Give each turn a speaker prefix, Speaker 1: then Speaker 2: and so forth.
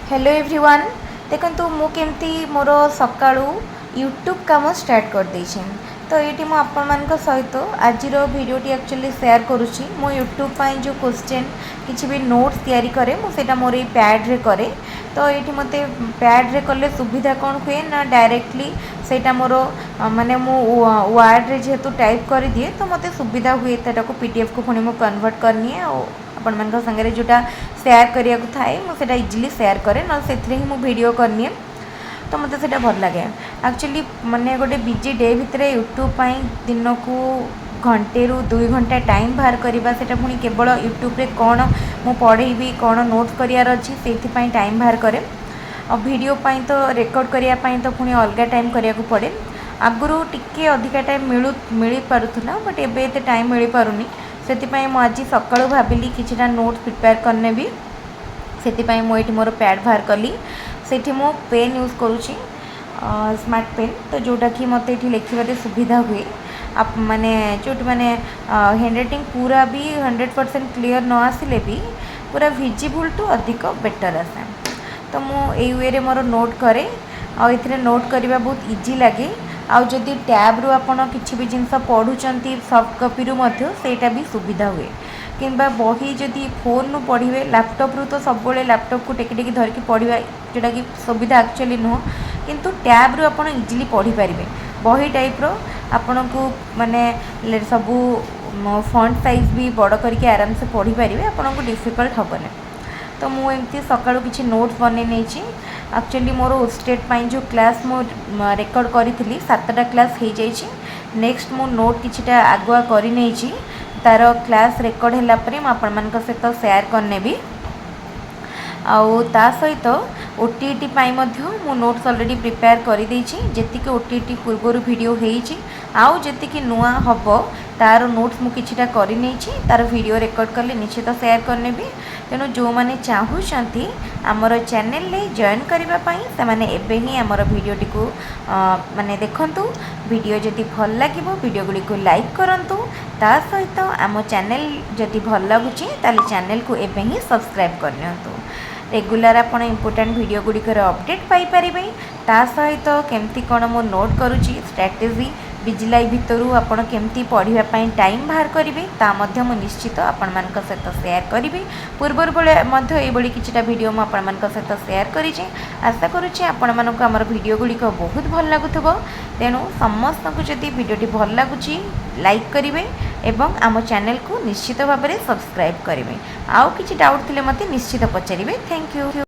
Speaker 1: Hello everyone देखो मु केमती मोर सकाळू यूट्यूब काम स्टार्ट कर देछि। तो ये आपण सहित आज भिडियोटी एक्चुअली शेयर करुच्ची। मो यूट्यूब पर जो क्वेश्चन किसी भी नोट्स तैयारी करे मुझे मोर पैड रे करे। तो ये मत पैड रे कले सुविधा कौन हुए ना डायरेक्टली सेटा मोर माने मु वर्ड रे जेहेतु टाइप कर दिए तो मत सुविधा हुए पीडीएफ को पुणी मु कन्वर्ट करनी आपण मान संगे जोटा शेयर करिया को थाए मुझे इजिली शेयर करे ना से ही मु वीडियो करनी तो मत से भल लगे। एक्चुअली माने गोटे बिजी डे भितर यूट्यूब दिन को घंटे रु 2 घंटा टाइम बाहर करवा सेटा पुणी केवल यूट्यूब रे कौन मु पढ़ेबी कौन नोट्स करियार अछि सेति पई टाइम बाहर करे और वीडियो पई तो रिकॉर्ड करिया पई तो पुणी अलग टाइम करिया को पड़े। आगुरु टिके अधिका टाइम मिल पारुथला बट एबे एते टाइम मिल पारुनी से आज सकाळु भाविली किछिटा नोट्स प्रिपेयर करने भी से मुझे मोर पैड बाहर कली से मो पेन यूज करुँची स्मार्ट पेन तो जोटा कि मत ये लिखे सुविधा हुए आप माने जो माने हैंडराइटिंग पूरा भी 100% क्लीयर न आसिले भी पूरा विजिबल टू अधिक बेटर आसे। तो मुझे वे मोर नोट करे आउ नोट करने बहुत इजी लगे। आउ जदि टैब रु आपण किसी भी जिनस पढ़ुंट सॉफ्ट कॉपी रु मध्य सेटा भी सुविधा हुए किंबा बही जदि फोन रु पढ़े लैपटॉप रु तो सब लैपटॉप को टेकी टेकी धरिकी पढ़ा जोटा कि सुविधा एक्चुअली नुह किंतु टैब रु आपण इजिली पढ़ी पारे बही टाइप रो आपण को माने सबू फॉन्ट साइज भी बड़ करके आराम से पढ़ी पारे आपन को डिफिकल्ट हेनी। तो मुझे सकाळु किसी नोट्स बन नहीं एक्चुअली मोर स्टेट जो क्लास मो रेकर्ड करी 7टा क्लास हो जाइए। नेक्स्ट मो नोट किछिटा आगुआ करी नहीं तार क्लास रेकर्ड है सहित शेयर करने भी आउ ता सहित ओटीटी मु नोट्स ऑलरेडी प्रिपेयर कर जी ओटीटी पूर्वर वीडियो होती आउ जी नुआ हम तार नोट्स मु किछिटा करी नहीं तार वीडियो रेकॉर्ड कले निश्चित शेयर करने भी। तेणु जो मैंने चाहूँगी आमर चैनल रे जॉइन करने से मैंने एबे ही आमर वीडियोटी को माने देखंतु वीडियो जदि भल लगे वीडियो गुड़ी को लाइक करंतु ता सहित आम चैनल जदि भल लगुची ताले चैनल को एबे ही सब्सक्राइब करनियंतु। रेगुलर आपण इम्पोर्टेंट वीडियो गुड़िकर अपडेट पाई परिबे ता सहित केमती कौन मो नोट करुची स्ट्रैटेजी बिजलाई भितरु आपण केमती पढ़िया पाई टाइम बाहर करेंगे ता मध्य मु निश्चित आपण मान सहित शेयर करी पूर्वर बेले मध्य ये किछिटा वीडियो मु आपण मान सहित शेयर करी आशा करुच्ची आपण मानक आमर वीडियो गुड़िक बहुत भल लगुथबो। तेणु समस्त को जदि वीडियोटी भल लगुची लाइक करेंगे एवं आम चैनल को निश्चित भाव में सब्सक्राइब करेंगे। आउ किछि डाउट थिले मते निश्चित पचारिबे। Thank you.